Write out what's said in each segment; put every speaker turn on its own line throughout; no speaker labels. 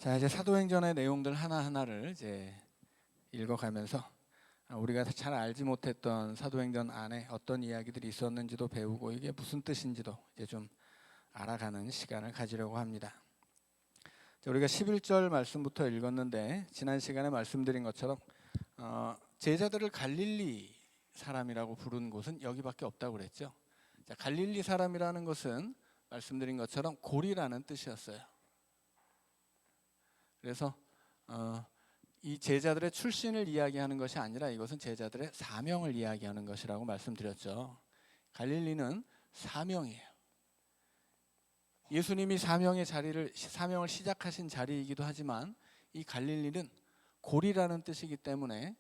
자, 이제 사도행전의 내용들 하나하나를 이제 읽어가면서 우리가 잘 알지 못했던 사도행전 안에 어떤 이야기들이 있었는지도 배우고 이게 무슨 뜻인지도 이제 좀 알아가는 시간을 가지려고 합니다. 자, 우리가 11절 말씀부터 읽었는데 지난 시간에 말씀드린 것처럼 제자들을 갈릴리 사람이라고 부른 곳은 여기밖에 없다고 그랬죠. 자, 갈릴리 사람이라는 것은 말씀드린 것처럼 고리라는 뜻이었어요. 그래서 이 제자들의 출신을 이야기하는 것이 아니라 이것은 제자들의 사명을 이야기하는 것이라고 말씀드렸죠. 갈릴리는 사명이에요. 예수님이 사명을 시작하신 자리이기도 하지만 이 갈릴리는 고리라는 뜻이기 때문에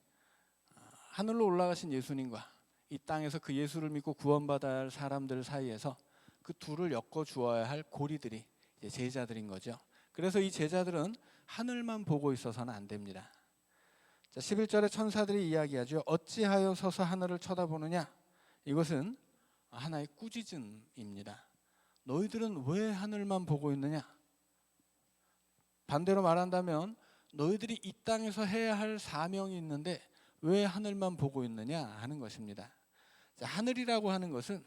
하늘로 올라가신 예수님과 이 땅에서 그 예수를 믿고 구원받아야 할 사람들 사이에서 그 둘을 엮어 주어야 할 고리들이 이제 제자들인 거죠. 그래서 이 제자들은 하늘만 보고 있어서는 안 됩니다. 자, 11절에 천사들이 이야기하죠. 어찌하여 서서 하늘을 쳐다보느냐? 이것은 하나의 꾸짖음입니다. 너희들은 왜 하늘만 보고 있느냐? 반대로 말한다면 너희들이 이 땅에서 해야 할 사명이 있는데 왜 하늘만 보고 있느냐 하는 것입니다. 자, 하늘이라고 하는 것은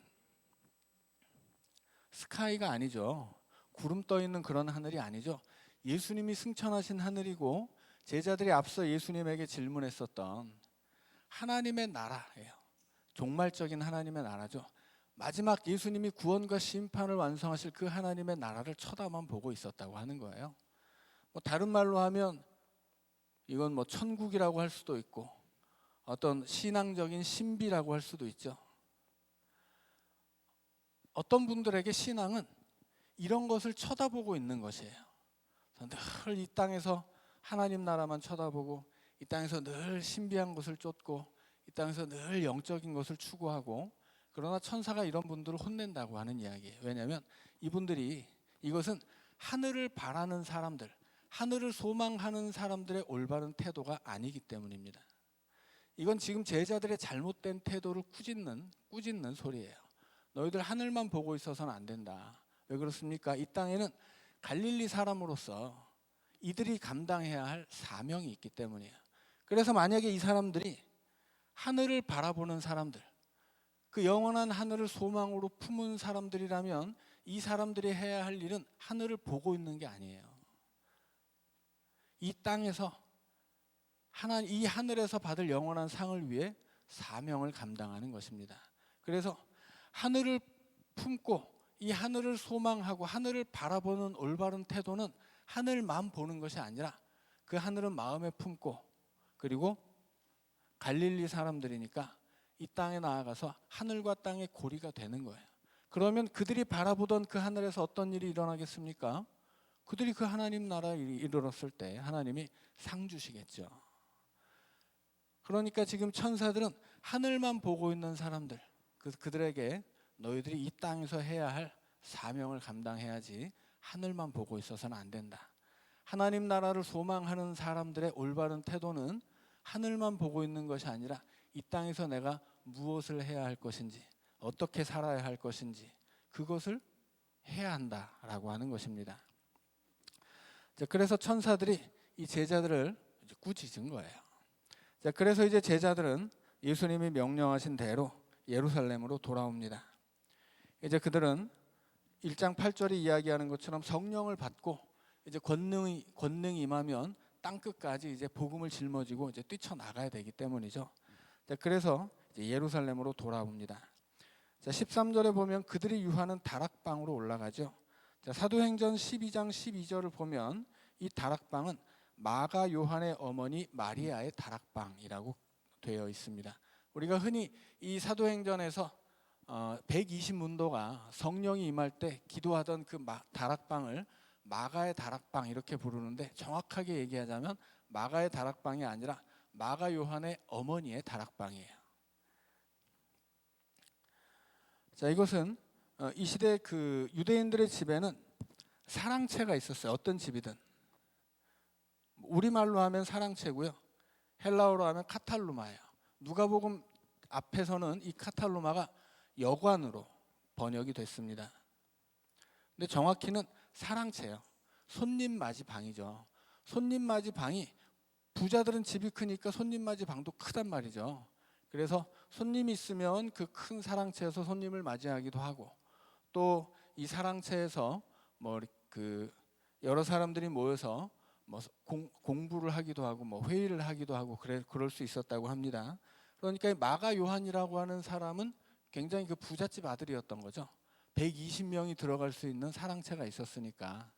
스카이가 아니죠. 구름 떠 있는 그런 하늘이 아니죠. 예수님이 승천하신 하늘이고 제자들이 앞서 예수님에게 질문했었던 하나님의 나라예요. 종말적인 하나님의 나라죠. 마지막 예수님이 구원과 심판을 완성하실 그 하나님의 나라를 쳐다만 보고 있었다고 하는 거예요. 다른 말로 하면 이건 천국이라고 할 수도 있고 어떤 신앙적인 신비라고 할 수도 있죠. 어떤 분들에게 신앙은 이런 것을 쳐다보고 있는 것이에요. 늘 이 땅에서 하나님 나라만 쳐다보고 이 땅에서 늘 신비한 것을 쫓고 이 땅에서 늘 영적인 것을 추구하고 그러나 천사가 이런 분들을 혼낸다고 하는 이야기예요. 왜냐하면 이것은 하늘을 바라는 사람들, 하늘을 소망하는 사람들의 올바른 태도가 아니기 때문입니다. 이건 지금 제자들의 잘못된 태도를 꾸짖는 소리예요. 너희들 하늘만 보고 있어서는 안 된다. 왜 그렇습니까? 이 땅에는 갈릴리 사람으로서 이들이 감당해야 할 사명이 있기 때문이에요. 그래서 만약에 이 사람들이 하늘을 바라보는 사람들, 그 영원한 하늘을 소망으로 품은 사람들이라면 이 사람들이 해야 할 일은 하늘을 보고 있는 게 아니에요. 이 땅에서 이 하늘에서 받을 영원한 상을 위해 사명을 감당하는 것입니다. 그래서 하늘을 품고 이 하늘을 소망하고 하늘을 바라보는 올바른 태도는 하늘만 보는 것이 아니라 그 하늘은 마음에 품고 그리고 갈릴리 사람들이니까 이 땅에 나아가서 하늘과 땅의 고리가 되는 거예요. 그러면 그들이 바라보던 그 하늘에서 어떤 일이 일어나겠습니까? 그들이 그 하나님 나라에 이르렀을 때 하나님이 상 주시겠죠. 그러니까 지금 천사들은 하늘만 보고 있는 사람들, 그들에게 너희들이 이 땅에서 해야 할 사명을 감당해야지 하늘만 보고 있어서는 안 된다. 하나님 나라를 소망하는 사람들의 올바른 태도는 하늘만 보고 있는 것이 아니라 이 땅에서 내가 무엇을 해야 할 것인지 어떻게 살아야 할 것인지 그것을 해야 한다라고 하는 것입니다. 그래서 천사들이 이 제자들을 꾸짖은 거예요. 그래서 이제 제자들은 예수님이 명령하신 대로 예루살렘으로 돌아옵니다. 이제 그들은 1장 8절이 이야기하는 것처럼 성령을 받고 이제 권능이 임하면 땅 끝까지 이제 복음을 짊어지고 이제 뛰쳐나가야 되기 때문이죠. 그래서 이제 예루살렘으로 돌아옵니다. 13절에 보면 그들이 유하는 다락방으로 올라가죠. 사도행전 12장 12절을 보면 이 다락방은 마가 요한의 어머니 마리아의 다락방이라고 되어 있습니다. 우리가 흔히 이 사도행전에서 120문도가 성령이 임할 때 기도하던 그 다락방을 마가의 다락방 이렇게 부르는데 정확하게 얘기하자면 마가의 다락방이 아니라 마가 요한의 어머니의 다락방이에요. 자, 이것은 이 시대 그 유대인들의 집에는 사랑채가 있었어요. 어떤 집이든. 우리말로 하면 사랑채고요. 헬라어로 하면 카탈루마예요. 누가복음 앞에서는 이 카탈루마가 여관으로 번역이 됐습니다. 근데 정확히는 사랑채예요. 손님 맞이 방이죠. 손님 맞이 방이, 부자들은 집이 크니까 손님 맞이 방도 크단 말이죠. 그래서 손님이 있으면 그 큰 사랑채에서 손님을 맞이하기도 하고, 또 이 사랑채에서 뭐 그 여러 사람들이 모여서 뭐 공부를 하기도 하고 뭐 회의를 하기도 하고 그럴 수 있었다고 합니다. 그러니까 이 마가 요한이라고 하는 사람은 굉장히 그 부잣집 아들이었던 거죠. 120명이 들어갈 수 있는 사랑채가 있었으니까,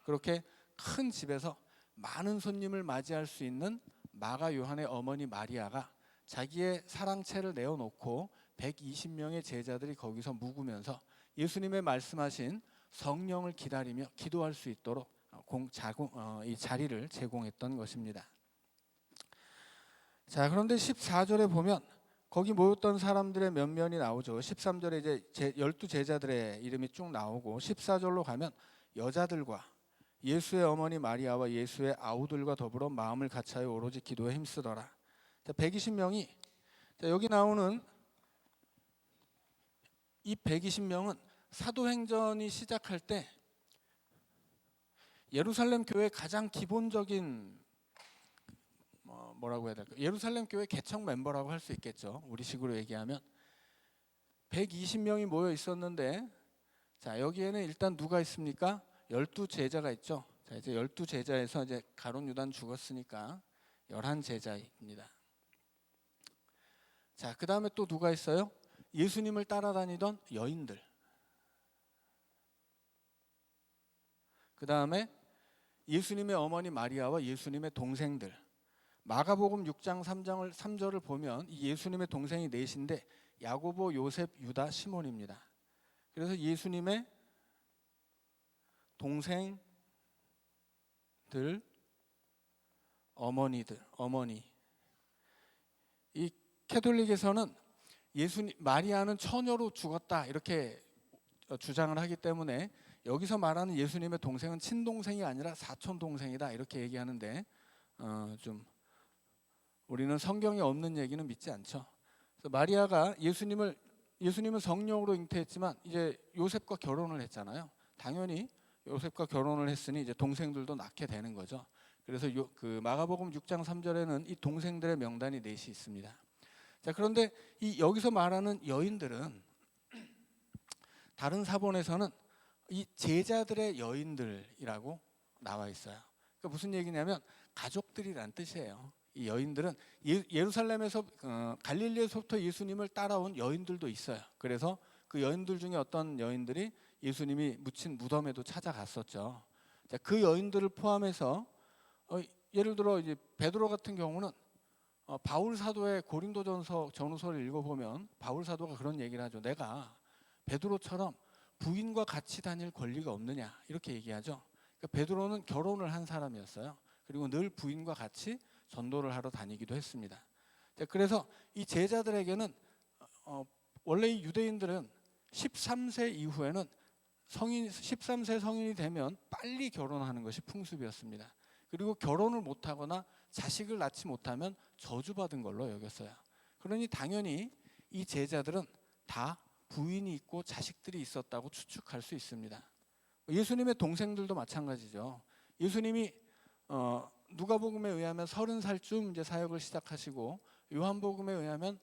그렇게 큰 집에서 많은 손님을 맞이할 수 있는 마가 요한의 어머니 마리아가 자기의 사랑채를 내어놓고 120명의 제자들이 거기서 묵으면서 예수님의 말씀하신 성령을 기다리며 기도할 수 있도록 이 자리를 제공했던 것입니다. 자, 그런데 14절에 보면 거기 모였던 사람들의 면면이 나오죠. 13절에 이제 12 제자들의 이름이 쭉 나오고, 14절로 가면 여자들과 예수의 어머니 마리아와 예수의 아우들과 더불어 마음을 같이하여 오로지 기도에 힘쓰더라. 120명이, 여기 나오는 이 120명은 사도행전이 시작할 때 예루살렘 교회의 가장 기본적인 뭐라고 해야 될까? 예루살렘 교회 개척 멤버라고 할 수 있겠죠. 우리식으로 얘기하면 120명이 모여 있었는데, 자, 여기에는 일단 누가 있습니까? 12 제자가 있죠. 자, 이제 12 제자에서 이제 가룟 유다는 죽었으니까 11 제자입니다. 자, 그 다음에 또 누가 있어요? 예수님을 따라다니던 여인들. 그 다음에 예수님의 어머니 마리아와 예수님의 동생들. 마가복음 6장 3절을 보면 이 예수님의 동생이 넷인데 야고보, 요셉, 유다, 시몬입니다. 그래서 예수님의 동생들, 어머니. 이 캐톨릭에서는 마리아는 처녀로 죽었다 이렇게 주장을 하기 때문에 여기서 말하는 예수님의 동생은 친동생이 아니라 사촌 동생이다 이렇게 얘기하는데, 좀 우리는 성경에 없는 얘기는 믿지 않죠. 그래서 마리아가 예수님은 성령으로 잉태했지만 이제 요셉과 결혼을 했잖아요. 당연히 요셉과 결혼을 했으니 이제 동생들도 낳게 되는 거죠. 그래서 그 마가복음 6장 3절에는 이 동생들의 명단이 넷이 있습니다. 자, 그런데 여기서 말하는 여인들은 다른 사본에서는 이 제자들의 여인들이라고 나와 있어요. 그러니까 무슨 얘기냐면 가족들이란 뜻이에요. 이 여인들은 예루살렘에서 갈릴리에서부터 예수님을 따라온 여인들도 있어요. 그래서 그 여인들 중에 어떤 여인들이 예수님이 묻힌 무덤에도 찾아갔었죠. 자, 그 여인들을 포함해서 예를 들어 이제 베드로 같은 경우는 바울 사도의 전후서를 읽어보면 바울 사도가 그런 얘기를 하죠. 내가 베드로처럼 부인과 같이 다닐 권리가 없느냐 이렇게 얘기하죠. 그러니까 베드로는 결혼을 한 사람이었어요. 그리고 늘 부인과 같이 전도를 하러 다니기도 했습니다. 그래서 이 제자들에게는 원래 이 유대인들은 13세 이후에는 13세 성인이 되면 빨리 결혼하는 것이 풍습이었습니다. 그리고 결혼을 못하거나 자식을 낳지 못하면 저주받은 걸로 여겼어요. 그러니 당연히 이 제자들은 다 부인이 있고 자식들이 있었다고 추측할 수 있습니다. 예수님의 동생들도 마찬가지죠. 예수님이 누가복음에 의하면 30살쯤 이제 사역을 시작하시고, 요한복음에 의하면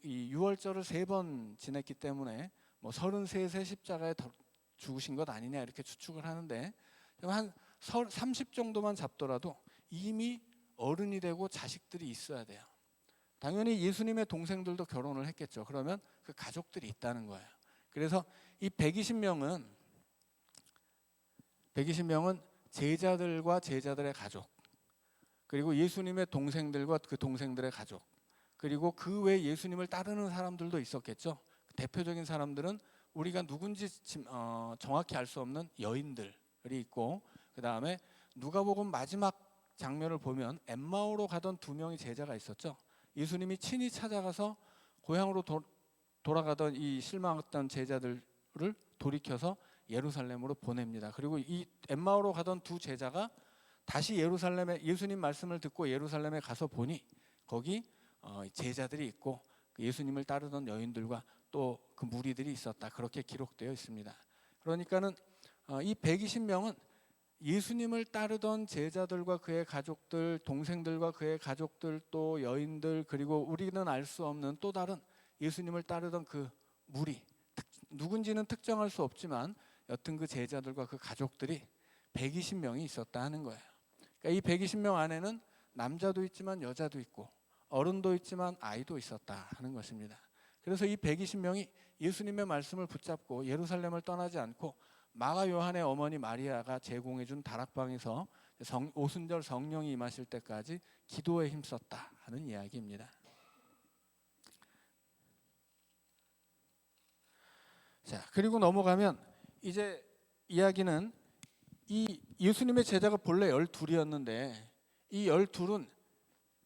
이 유월절을 3번 지냈기 때문에 뭐 33세 십자가에 죽으신 것 아니냐 이렇게 추측을 하는데, 한 30 정도만 잡더라도 이미 어른이 되고 자식들이 있어야 돼요. 당연히 예수님의 동생들도 결혼을 했겠죠. 그러면 그 가족들이 있다는 거예요. 그래서 이 120명은 제자들과 제자들의 가족, 그리고 예수님의 동생들과 그 동생들의 가족, 그리고 그 외에 예수님을 따르는 사람들도 있었겠죠. 대표적인 사람들은 우리가 누군지 정확히 알 수 없는 여인들이 있고, 그 다음에 누가복음 마지막 장면을 보면 엠마오로 가던 2명의 제자가 있었죠. 예수님이 친히 찾아가서 고향으로 돌아가던 이 실망했던 제자들을 돌이켜서 예루살렘으로 보냅니다. 그리고 이 엠마오로 가던 2 제자가 다시 예수님 말씀을 듣고 예루살렘에 가서 보니 거기 제자들이 있고 예수님을 따르던 여인들과 또 그 무리들이 있었다. 그렇게 기록되어 있습니다. 그러니까는 이 120명은 예수님을 따르던 제자들과 그의 가족들, 동생들과 그의 가족들, 또 여인들, 그리고 우리는 알 수 없는 또 다른 예수님을 따르던 그 무리, 누군지는 특정할 수 없지만 여튼 그 제자들과 그 가족들이 120명이 있었다 하는 거예요. 그러니까 이 120명 안에는 남자도 있지만 여자도 있고 어른도 있지만 아이도 있었다 하는 것입니다. 그래서 이 120명이 예수님의 말씀을 붙잡고 예루살렘을 떠나지 않고 마가 요한의 어머니 마리아가 제공해 준 다락방에서 오순절 성령이 임하실 때까지 기도에 힘썼다 하는 이야기입니다. 자, 그리고 넘어가면 이제 이야기는 이 예수님의 제자가 본래 12이었는데 이 12은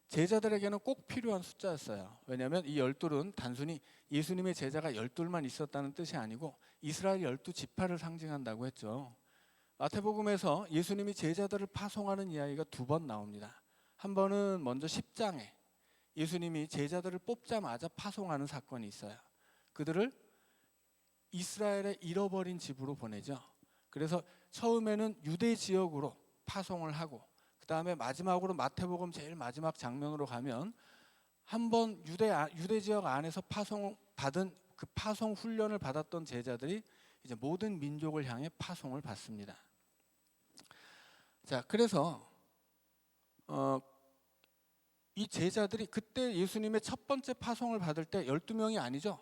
제자들에게는 꼭 필요한 숫자였어요. 왜냐하면 이 12은 단순히 예수님의 제자가 12만 있었다는 뜻이 아니고 이스라엘 12지파를 상징한다고 했죠. 마태복음에서 예수님이 제자들을 파송하는 이야기가 2번 나옵니다. 한 번은 먼저 10장에 예수님이 제자들을 뽑자마자 파송하는 사건이 있어요. 그들을 이스라엘의 잃어버린 집으로 보내죠. 그래서 처음에는 유대 지역으로 파송을 하고 그 다음에 마지막으로 마태복음 제일 마지막 장면으로 가면 한번 유대 지역 안에서 파송받은 그 파송 훈련을 받았던 제자들이 이제 모든 민족을 향해 파송을 받습니다. 자, 그래서 이 제자들이 그때 예수님의 첫 번째 파송을 받을 때 12명이 아니죠.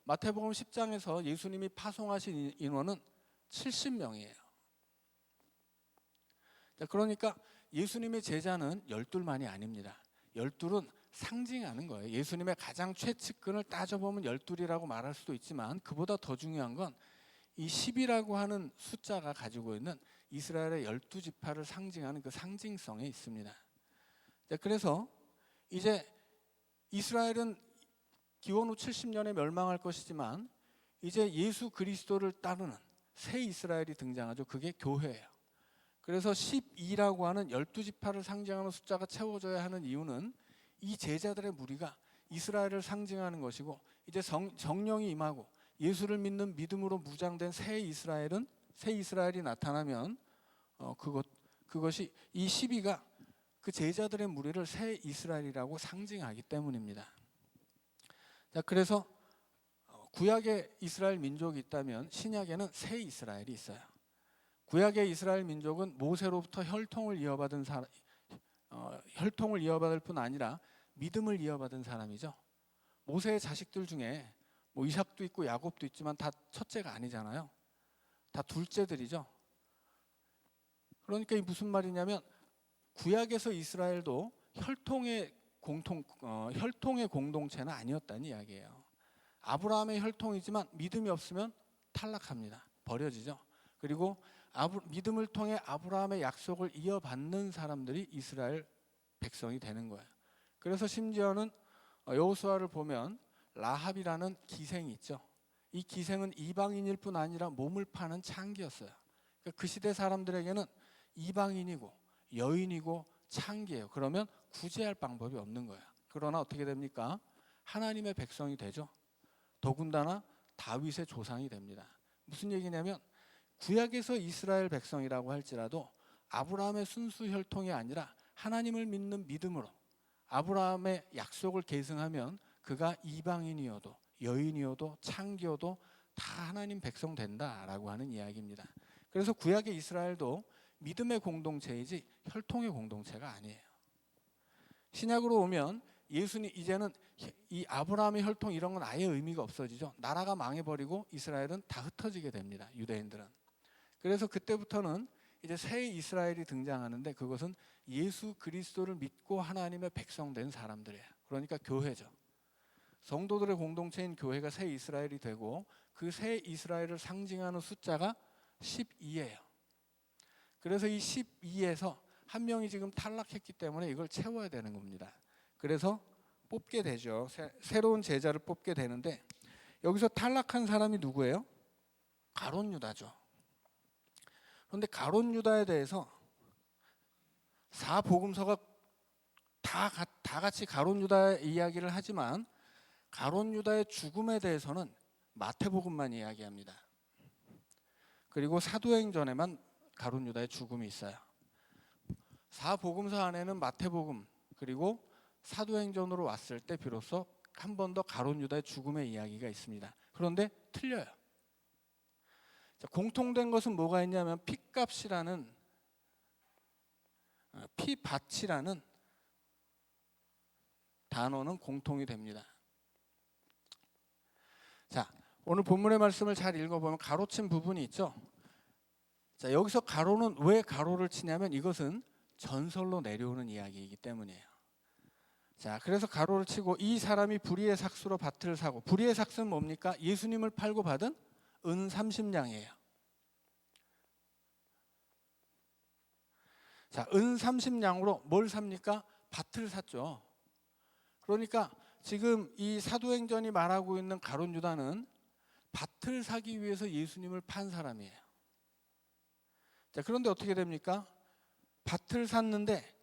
마태복음 10장에서 예수님이 파송하신 인원은 70명이에요. 자, 그러니까 예수님의 제자는 12만이 아닙니다. 12은 상징하는 거예요. 예수님의 가장 최측근을 따져보면 12이라고 말할 수도 있지만 그보다 더 중요한 건 이 10이라고 하는 숫자가 가지고 있는 이스라엘의 12지파를 상징하는 그 상징성에 있습니다. 자, 그래서 이제 이스라엘은 기원 후 70년에 멸망할 것이지만 이제 예수 그리스도를 따르는 새 이스라엘이 등장하죠. 그게 교회예요. 그래서 12라고 하는 12지파를 상징하는 숫자가 채워져야 하는 이유는 이 제자들의 무리가 이스라엘을 상징하는 것이고 이제 성령이 임하고 예수를 믿는 믿음으로 무장된 새 이스라엘이 나타나면 그것이 이 12가 그 제자들의 무리를 새 이스라엘이라고 상징하기 때문입니다. 자, 그래서 구약의 이스라엘 민족이 있다면 신약에는 새 이스라엘이 있어요. 구약의 이스라엘 민족은 모세로부터 혈통을 이어받을 뿐 아니라 믿음을 이어받은 사람이죠. 모세의 자식들 중에 뭐 이삭도 있고 야곱도 있지만 다 첫째가 아니잖아요. 다 둘째들이죠. 그러니까 이 무슨 말이냐면 구약에서 이스라엘도 혈통의 공동체는 아니었다는 이야기예요. 아브라함의 혈통이지만 믿음이 없으면 탈락합니다. 버려지죠. 그리고 믿음을 통해 아브라함의 약속을 이어받는 사람들이 이스라엘 백성이 되는 거예요. 그래서 심지어는 여호수아를 보면 라합이라는 기생이 있죠. 이 기생은 이방인일 뿐 아니라 몸을 파는 창기였어요. 그러니까 그 시대 사람들에게는 이방인이고 여인이고 창기예요. 그러면 구제할 방법이 없는 거예요. 그러나 어떻게 됩니까? 하나님의 백성이 되죠. 더군다나 다윗의 조상이 됩니다. 무슨 얘기냐면 구약에서 이스라엘 백성이라고 할지라도 아브라함의 순수 혈통이 아니라 하나님을 믿는 믿음으로 아브라함의 약속을 계승하면 그가 이방인이어도 여인이어도 창기여도 다 하나님 백성 된다라고 하는 이야기입니다. 그래서 구약의 이스라엘도 믿음의 공동체이지 혈통의 공동체가 아니에요. 신약으로 오면 예수님 이제는 이 아브라함의 혈통 이런 건 아예 의미가 없어지죠. 나라가 망해버리고 이스라엘은 다 흩어지게 됩니다. 유대인들은. 그래서 그때부터는 이제 새 이스라엘이 등장하는데 그것은 예수 그리스도를 믿고 하나님의 백성 된 사람들이에요. 그러니까 교회죠. 성도들의 공동체인 교회가 새 이스라엘이 되고 그 새 이스라엘을 상징하는 숫자가 12예요. 그래서 이 12에서 한 명이 지금 탈락했기 때문에 이걸 채워야 되는 겁니다. 그래서 뽑게 되죠. 새로운 제자를 뽑게 되는데 여기서 탈락한 사람이 누구예요? 가룟 유다죠. 그런데 가룟 유다에 대해서 4복음서가 다 같이 가룟 유다의 이야기를 하지만 가룟 유다의 죽음에 대해서는 마태복음만 이야기합니다. 그리고 사도행전에만 가룟 유다의 죽음이 있어요. 사복음서 안에는 마태복음 그리고 사도행전으로 왔을 때 비로소 한 번 더 가룟 유다의 죽음의 이야기가 있습니다. 그런데 틀려요. 자, 공통된 것은 뭐가 있냐면 피값이라는 피밭이라는 단어는 공통이 됩니다. 자, 오늘 본문의 말씀을 잘 읽어보면 가로친 부분이 있죠. 자, 여기서 가로는 왜 가로를 치냐면 이것은 전설로 내려오는 이야기이기 때문이에요. 자, 그래서 가로를 치고 이 사람이 불의의 삭수로 밭을 사고, 불의의 삭수는 뭡니까? 예수님을 팔고 받은 은 30냥이에요. 자, 은 30냥으로 뭘 삽니까? 밭을 샀죠. 그러니까 지금 이 사도행전이 말하고 있는 가룟 유다는 밭을 사기 위해서 예수님을 판 사람이에요. 자, 그런데 어떻게 됩니까? 밭을 샀는데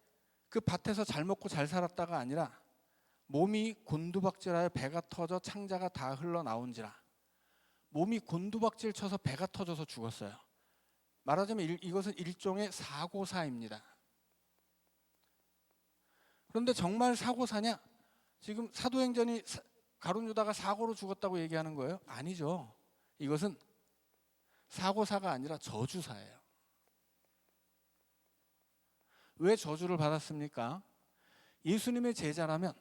그 밭에서 잘 먹고 잘 살았다가 아니라 몸이 곤두박질하여 배가 터져 창자가 다 흘러나온지라. 몸이 곤두박질 쳐서 배가 터져서 죽었어요. 말하자면 이것은 일종의 사고사입니다. 그런데 정말 사고사냐? 지금 사도행전이 가룟 유다가 사고로 죽었다고 얘기하는 거예요? 아니죠. 이것은 사고사가 아니라 저주사예요. 왜 저주를 받았습니까? 예수님의 제자라면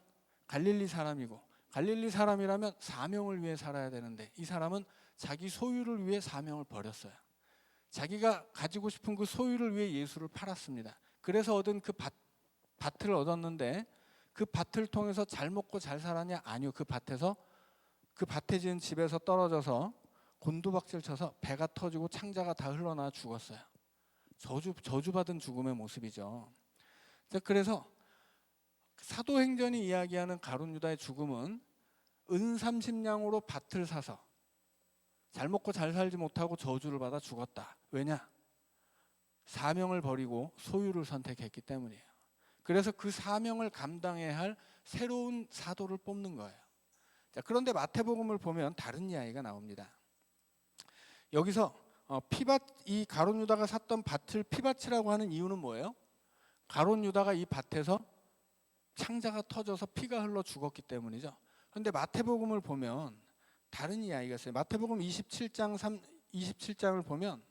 갈릴리 사람이고, 갈릴리 사람이라면 사명을 위해 살아야 되는데 이 사람은 자기 소유를 위해 사명을 버렸어요. 자기가 가지고 싶은 그 소유를 위해 예수를 팔았습니다. 그래서 얻은 그 밭을 얻었는데 그 밭을 통해서 잘 먹고 잘 살았냐? 아니요. 그 밭에 지은 집에서 떨어져서 곤두박질 쳐서 배가 터지고 창자가 다 흘러나와 죽었어요. 저주받은 죽음의 모습이죠. 그래서 사도행전이 이야기하는 가룟 유다의 죽음은 은 30냥으로 밭을 사서 잘 먹고 잘 살지 못하고 저주를 받아 죽었다. 왜냐? 사명을 버리고 소유를 선택했기 때문이에요. 그래서 그 사명을 감당해야 할 새로운 사도를 뽑는 거예요. 자, 그런데 마태복음을 보면 다른 이야기가 나옵니다. 여기서 이 가룟 유다가 샀던 밭을 피밭이라고 하는 이유는 뭐예요? 가룟 유다가 이 밭에서 창자가 터져서 피가 흘러 죽었기 때문이죠. 그런데 마태복음을 보면 다른 이야기가 있어요. 마태복음 27장을 보면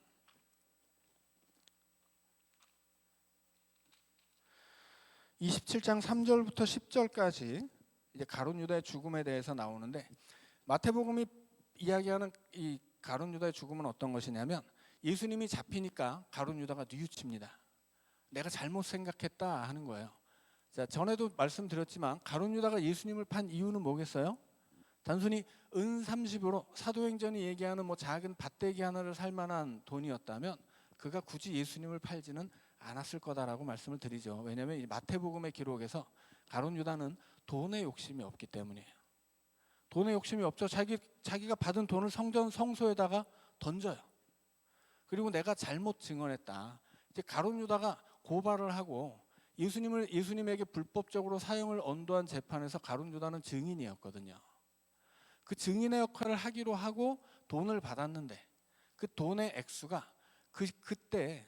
(27장) 3절부터 10절까지 이제 가룟 유다의 죽음에 대해서 나오는데, 마태복음이 이야기하는 이 가룟 유다의 죽음은 어떤 것이냐면 예수님이 잡히니까 가룟 유다가 뉘우칩니다. 내가 잘못 생각했다 하는 거예요. 자, 전에도 말씀드렸지만 가룟 유다가 예수님을 판 이유는 뭐겠어요? 단순히 은 30으로 사도행전이 얘기하는 뭐 작은 밭대기 하나를 살 만한 돈이었다면 그가 굳이 예수님을 팔지는 않았을 거다라고 말씀을 드리죠. 왜냐하면 이 마태복음의 기록에서 가룟 유다는 돈에 욕심이 없기 때문이에요. 돈에 욕심이 없죠. 자기가 받은 돈을 성소에다가 던져요. 그리고 내가 잘못 증언했다. 이제 가룟 유다가 고발을 하고 예수님에게 불법적으로 사형을 언도한 재판에서 가룟 유다는 증인이었거든요. 그 증인의 역할을 하기로 하고 돈을 받았는데 그 돈의 액수가 그때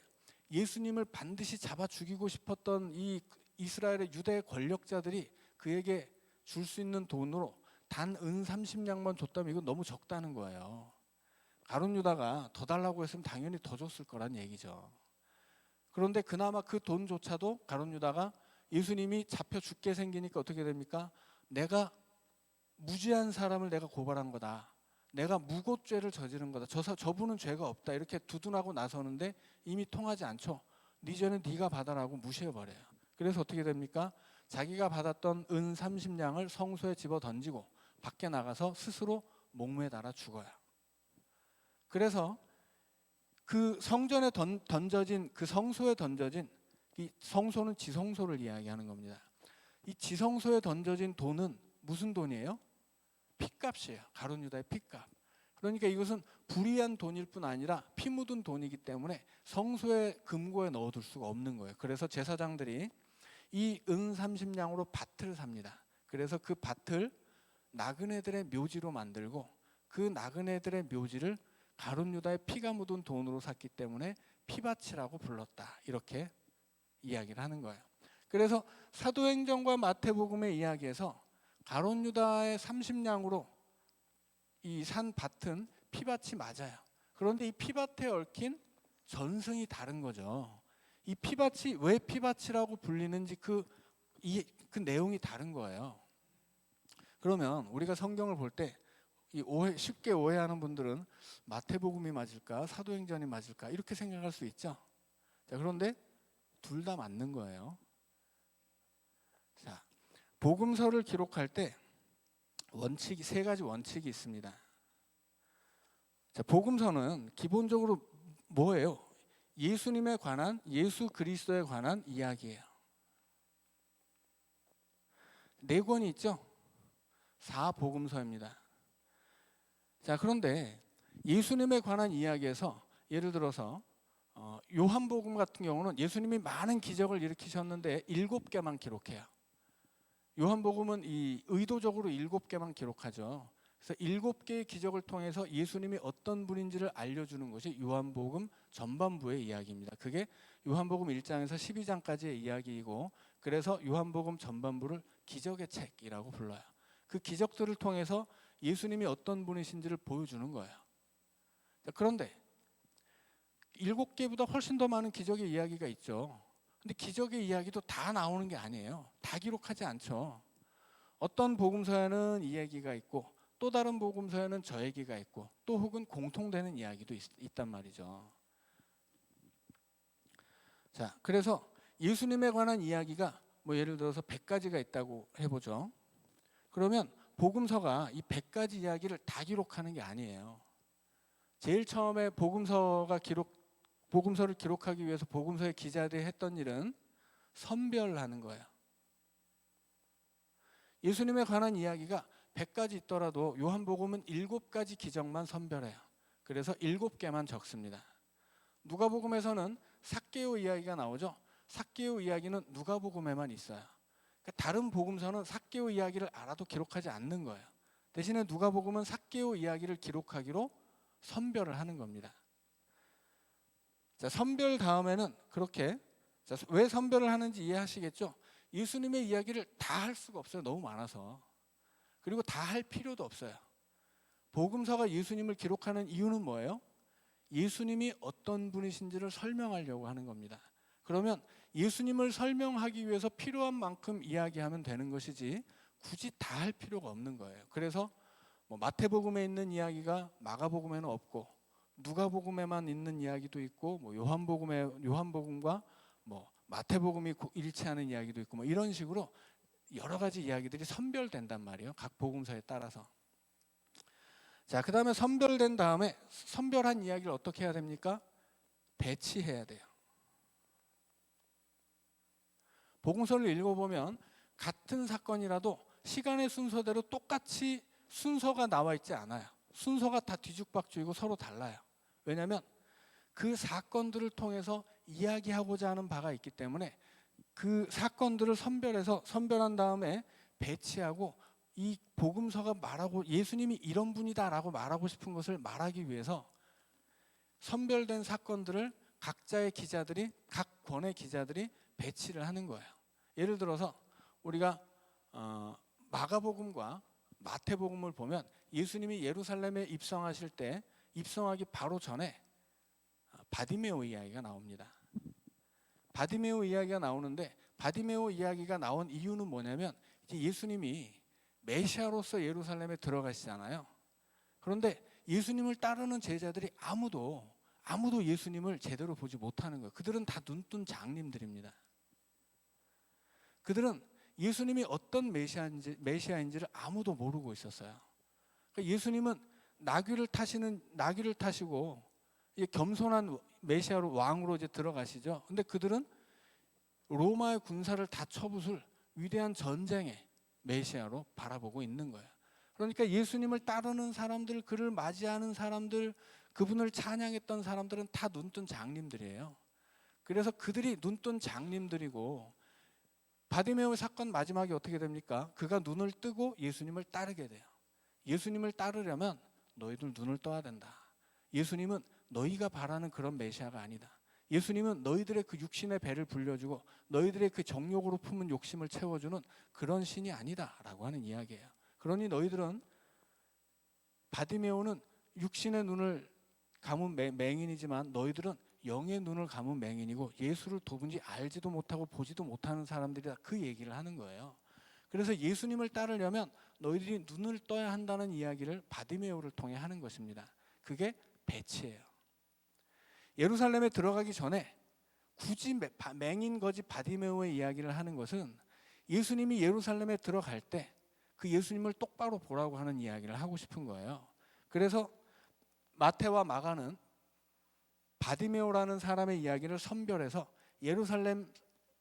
예수님을 반드시 잡아 죽이고 싶었던 이 이스라엘의 유대 권력자들이 그에게 줄 수 있는 돈으로 단 은 30냥만 줬다면 이건 너무 적다는 거예요. 가룟 유다가 더 달라고 했으면 당연히 더 줬을 거란 얘기죠. 그런데 그나마 그 돈조차도 가룟 유다가 예수님이 잡혀 죽게 생기니까 어떻게 됩니까? 내가 무죄한 사람을 내가 고발한 거다. 내가 무고죄를 저지른 거다. 저분은 죄가 없다. 이렇게 두둔하고 나서는데 이미 통하지 않죠. 네 죄는 네가 받아라고 무시해버려요. 그래서 어떻게 됩니까? 자기가 받았던 은 30냥을 성소에 집어 던지고 밖에 나가서 스스로 목매달아 죽어요. 그래서 그 성전에 던져진 그 성소에 던져진 이 성소는 지성소를 이야기하는 겁니다. 이 지성소에 던져진 돈은 무슨 돈이에요? 핏값이에요. 가룟 유다의 핏값. 그러니까 이것은 불의한 돈일 뿐 아니라 피 묻은 돈이기 때문에 성소의 금고에 넣어둘 수가 없는 거예요. 그래서 제사장들이 이 은 30냥으로 밭을 삽니다. 그래서 그 밭을 나그네들의 묘지로 만들고 그 나그네들의 묘지를 가룟 유다의 피가 묻은 돈으로 샀기 때문에 피밭이라고 불렀다. 이렇게 이야기를 하는 거예요. 그래서 사도행전과 마태복음의 이야기에서 가룟 유다의 30냥으로 이 산 밭은 피밭이 맞아요. 그런데 이 피밭에 얽힌 전승이 다른 거죠. 이 피밭이 왜 피밭이라고 불리는지 그 내용이 다른 거예요. 그러면 우리가 성경을 볼 때 쉽게 오해하는 분들은 마태복음이 맞을까 사도행전이 맞을까 이렇게 생각할 수 있죠. 자, 그런데 둘 다 맞는 거예요. 자, 복음서를 기록할 때 세 가지 원칙이 있습니다. 자, 복음서는 기본적으로 뭐예요? 예수님에 관한, 예수 그리스도에 관한 이야기예요. 4권이 있죠? 4복음서입니다. 자, 그런데 예수님에 관한 이야기에서 예를 들어서 요한복음 같은 경우는 예수님이 많은 기적을 일으키셨는데 7개만 기록해요. 요한복음은 의도적으로 7개만 기록하죠. 그래서 7개의 기적을 통해서 예수님이 어떤 분인지를 알려주는 것이 요한복음 전반부의 이야기입니다. 그게 요한복음 1장에서 12장까지의 이야기이고, 그래서 요한복음 전반부를 기적의 책이라고 불러요. 그 기적들을 통해서 예수님이 어떤 분이신지를 보여주는 거예요. 그런데 7개보다 훨씬 더 많은 기적의 이야기가 있죠. 근데 기적의 이야기도 다 나오는 게 아니에요. 다 기록하지 않죠. 어떤 복음서에는 이 얘기가 있고 또 다른 복음서에는 저 얘기가 있고 또 혹은 공통되는 이야기도 있단 말이죠. 자, 그래서 예수님에 관한 이야기가 예를 들어서 100가지가 있다고 해보죠. 그러면 복음서가 이 100가지 이야기를 다 기록하는 게 아니에요. 제일 처음에 복음서를 기록하기 위해서 복음서의 기자들이 했던 일은 선별하는 거예요. 예수님에 관한 이야기가 100가지 있더라도 요한복음은 7가지 기적만 선별해요. 그래서 7개만 적습니다. 누가복음에서는 삭개오 이야기가 나오죠. 삭개오 이야기는 누가복음에만 있어요. 그러니까 다른 복음서는 삭개오 이야기를 알아도 기록하지 않는 거예요. 대신에 누가복음은 삭개오 이야기를 기록하기로 선별을 하는 겁니다. 자, 선별 다음에는 그렇게, 자, 왜 선별을 하는지 이해하시겠죠? 예수님의 이야기를 다 할 수가 없어요. 너무 많아서. 그리고 다 할 필요도 없어요. 복음서가 예수님을 기록하는 이유는 뭐예요? 예수님이 어떤 분이신지를 설명하려고 하는 겁니다. 그러면 예수님을 설명하기 위해서 필요한 만큼 이야기하면 되는 것이지 굳이 다 할 필요가 없는 거예요. 그래서 마태복음에 있는 이야기가 마가복음에는 없고 누가복음에만 있는 이야기도 있고 요한복음과 마태복음이 일치하는 이야기도 있고 이런 식으로 여러 가지 이야기들이 선별된단 말이에요. 각 복음서에 따라서. 자, 그 다음에 선별된 다음에 선별한 이야기를 어떻게 해야 됩니까? 배치해야 돼요. 복음서를 읽어보면 같은 사건이라도 시간의 순서대로 똑같이 순서가 나와 있지 않아요. 순서가 다 뒤죽박죽이고 서로 달라요. 왜냐하면 그 사건들을 통해서 이야기하고자 하는 바가 있기 때문에 그 사건들을 선별한 다음에 배치하고 이 복음서가 말하고 예수님이 이런 분이다라고 말하고 싶은 것을 말하기 위해서 선별된 사건들을 각 권의 기자들이 배치를 하는 거예요. 예를 들어서 우리가 마가복음과 마태복음을 보면 예수님이 예루살렘에 입성하실 때 입성하기 바로 전에 바디메오 이야기가 나옵니다. 바디메오 이야기가 나오는데 바디메오 이야기가 나온 이유는 뭐냐면 이제 예수님이 메시아로서 예루살렘에 들어가시잖아요. 그런데 예수님을 따르는 제자들이 아무도 예수님을 제대로 보지 못하는 거예요. 그들은 다 눈뜬 장님들입니다. 그들은 예수님이 어떤 메시아인지를 아무도 모르고 있었어요. 그러니까 예수님은 나귀를 타시고 겸손한 메시아로 왕으로 이제 들어가시죠. 근데 그들은 로마의 군사를 다 쳐부술 위대한 전쟁의 메시아로 바라보고 있는 거예요. 그러니까 예수님을 따르는 사람들, 그를 맞이하는 사람들, 그분을 찬양했던 사람들은 다 눈뜬 장님들이에요. 그래서 그들이 눈뜬 장님들이고 바디메오 사건 마지막에 어떻게 됩니까? 그가 눈을 뜨고 예수님을 따르게 돼요. 예수님을 따르려면 너희들 눈을 떠야 된다. 예수님은 너희가 바라는 그런 메시아가 아니다. 예수님은 너희들의 그 육신의 배를 불려주고 너희들의 그 정욕으로 품은 욕심을 채워주는 그런 신이 아니다라고 하는 이야기예요. 그러니 너희들은 바디메오는 육신의 눈을 감은 맹인이지만 너희들은 영의 눈을 감은 맹인이고 예수를 도무지 알지도 못하고 보지도 못하는 사람들이다, 그 얘기를 하는 거예요. 그래서 예수님을 따르려면 너희들이 눈을 떠야 한다는 이야기를 바디메오를 통해 하는 것입니다. 그게 배치예요. 예루살렘에 들어가기 전에 굳이 맹인 거지 바디메오의 이야기를 하는 것은 예수님이 예루살렘에 들어갈 때 그 예수님을 똑바로 보라고 하는 이야기를 하고 싶은 거예요. 그래서 마태와 마가는 바디메오라는 사람의 이야기를 선별해서 예루살렘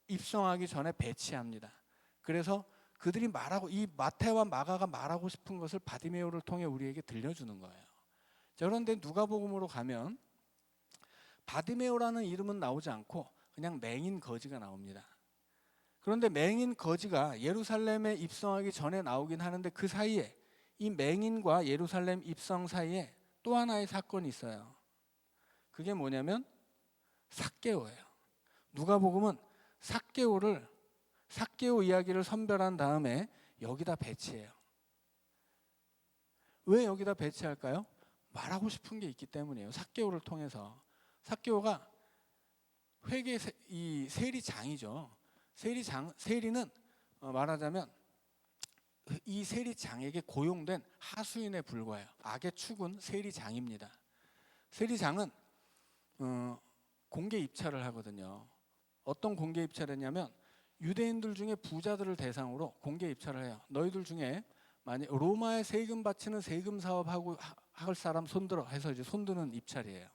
입성하기 전에 배치합니다. 그래서 그들이 말하고, 이 마태와 마가가 말하고 싶은 것을 바디메오를 통해 우리에게 들려주는 거예요. 자, 그런데 누가복음으로 가면 바디메오라는 이름은 나오지 않고 그냥 맹인 거지가 나옵니다. 그런데 맹인 거지가 예루살렘에 입성하기 전에 나오긴 하는데 그 사이에, 이 맹인과 예루살렘 입성 사이에 또 하나의 사건이 있어요. 그게 뭐냐면 삭개오예요. 누가복음은 삭개오 이야기를 선별한 다음에 여기다 배치해요. 왜 여기다 배치할까요? 말하고 싶은 게 있기 때문이에요. 삭개오를 통해서. 삭개오가 회계 이 세리장이죠. 세리는 말하자면 이 세리장에게 고용된 하수인에 불과해요. 악의 축은 세리장입니다. 세리장은 공개 입찰을 하거든요. 어떤 공개 입찰을 했냐면 유대인들 중에 부자들을 대상으로 공개 입찰을 해요. 너희들 중에 만약 로마에 세금 바치는 세금 사업하고 할 사람 손들어 해서 이제 손드는 입찰이에요.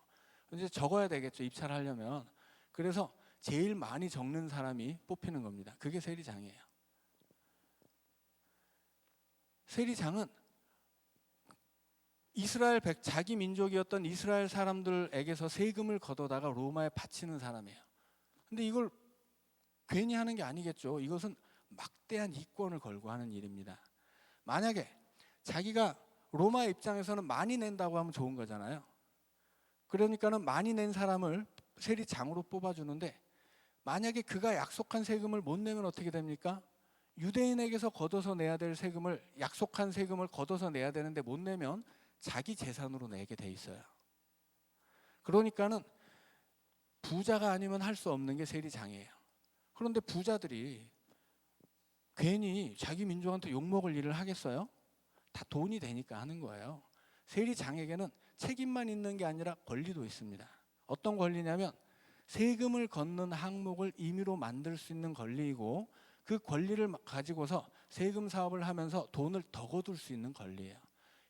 이제 적어야 되겠죠, 입찰하려면. 그래서 제일 많이 적는 사람이 뽑히는 겁니다. 그게 세리장이에요. 세리장은 자기 민족이었던 이스라엘 사람들에게서 세금을 걷어다가 로마에 바치는 사람이에요. 근데 이걸 괜히 하는 게 아니겠죠. 이것은 막대한 이권을 걸고 하는 일입니다. 만약에 자기가 로마 입장에서는 많이 낸다고 하면 좋은 거잖아요. 그러니까는 많이 낸 사람을 세리장으로 뽑아주는데, 만약에 그가 약속한 세금을 못 내면 어떻게 됩니까? 유대인에게서 걷어서 내야 될 세금을, 약속한 세금을 걷어서 내야 되는데 못 내면 자기 재산으로 내게 돼 있어요. 그러니까는 부자가 아니면 할 수 없는 게 세리장이에요. 그런데 부자들이 괜히 자기 민족한테 욕먹을 일을 하겠어요? 다 돈이 되니까 하는 거예요. 세리장에게는 책임만 있는 게 아니라 권리도 있습니다. 어떤 권리냐면 세금을 걷는 항목을 임의로 만들 수 있는 권리이고, 그 권리를 가지고서 세금 사업을 하면서 돈을 더 거둘 수 있는 권리예요.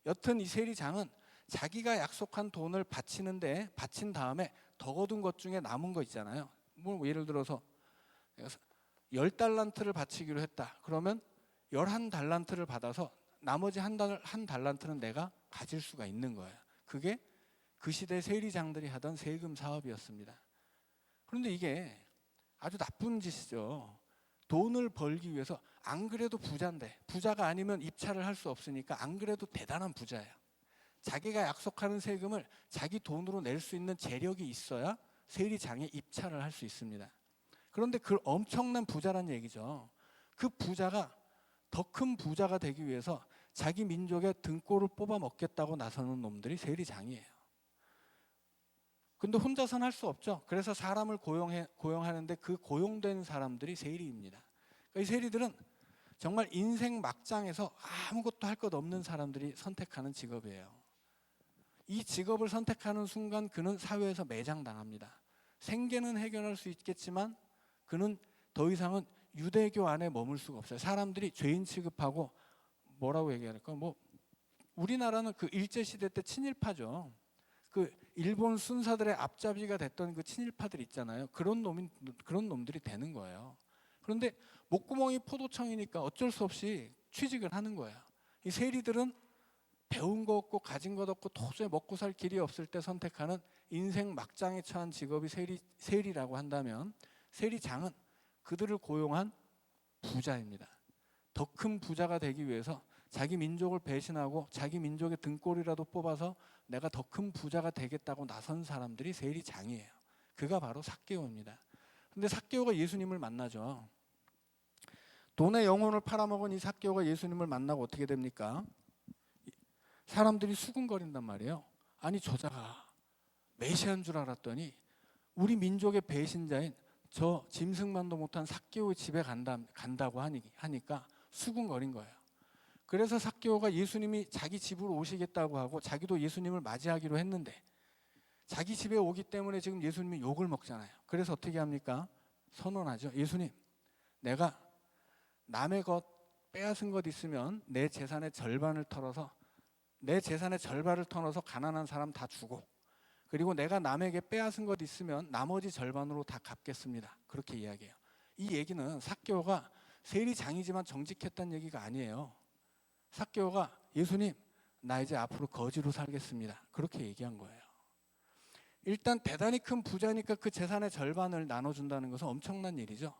여튼 이 세리장은 자기가 약속한 돈을 바친 다음에 더 거둔 것 중에 남은 거 있잖아요. 뭐 예를 들어서 10달란트를 바치기로 했다. 그러면 11달란트를 받아서 나머지 한 달란트는 내가 가질 수가 있는 거예요. 그게 그 시대 세리장들이 하던 세금 사업이었습니다. 그런데 이게 아주 나쁜 짓이죠. 돈을 벌기 위해서, 안 그래도 부자인데, 부자가 아니면 입찰을 할 수 없으니까 안 그래도 대단한 부자예요. 자기가 약속하는 세금을 자기 돈으로 낼 수 있는 재력이 있어야 세리장에 입찰을 할 수 있습니다. 그런데 그 엄청난 부자란 얘기죠. 그 부자가 더 큰 부자가 되기 위해서 자기 민족의 등골을 뽑아 먹겠다고 나서는 놈들이 세리장이에요. 근데 혼자서는 할 수 없죠. 그래서 사람을 고용하는데 그 고용된 사람들이 세리입니다. 그러니까 이 세리들은 정말 인생 막장에서 아무것도 할 것 없는 사람들이 선택하는 직업이에요. 이 직업을 선택하는 순간 그는 사회에서 매장당합니다. 생계는 해결할 수 있겠지만 그는 더 이상은 유대교 안에 머물 수가 없어요. 사람들이 죄인 취급하고, 뭐라고 얘기할까? 우리나라는 그 일제시대 때 친일파죠. 그 일본 순사들의 앞잡이가 됐던 그 친일파들 있잖아요. 그런 놈들이 되는 거예요. 그런데 목구멍이 포도청이니까 어쩔 수 없이 취직을 하는 거예요. 이 세리들은 배운 거 없고 가진 것 없고 도저히 먹고 살 길이 없을 때 선택하는 인생 막장에 처한 직업이 세리라고 한다면, 세리장은 그들을 고용한 부자입니다. 더 큰 부자가 되기 위해서 자기 민족을 배신하고 자기 민족의 등골이라도 뽑아서 내가 더 큰 부자가 되겠다고 나선 사람들이 세리장이에요. 그가 바로 삭개오입니다. 근데 삭개오가 예수님을 만나죠. 돈의 영혼을 팔아먹은 이 삭개오가 예수님을 만나고 어떻게 됩니까? 사람들이 수군거린단 말이에요. 아니 저자가 메시아인 줄 알았더니 우리 민족의 배신자인 저 짐승만도 못한 삭개오의 집에 간다고 하니까 수군거린 거예요. 그래서 삭개오가 예수님이 자기 집으로 오시겠다고 하고 자기도 예수님을 맞이하기로 했는데 자기 집에 오기 때문에 지금 예수님이 욕을 먹잖아요. 그래서 어떻게 합니까? 선언하죠. 예수님, 내가 남의 것 빼앗은 것 있으면 내 재산의 절반을 털어서 가난한 사람 다 주고, 그리고 내가 남에게 빼앗은 것 있으면 나머지 절반으로 다 갚겠습니다. 그렇게 이야기해요. 이 얘기는 삭개오가 세리장이지만 정직했다는 얘기가 아니에요. 삭개오가 예수님, 나 이제 앞으로 거지로 살겠습니다. 그렇게 얘기한 거예요. 일단 대단히 큰 부자니까 그 재산의 절반을 나눠준다는 것은 엄청난 일이죠.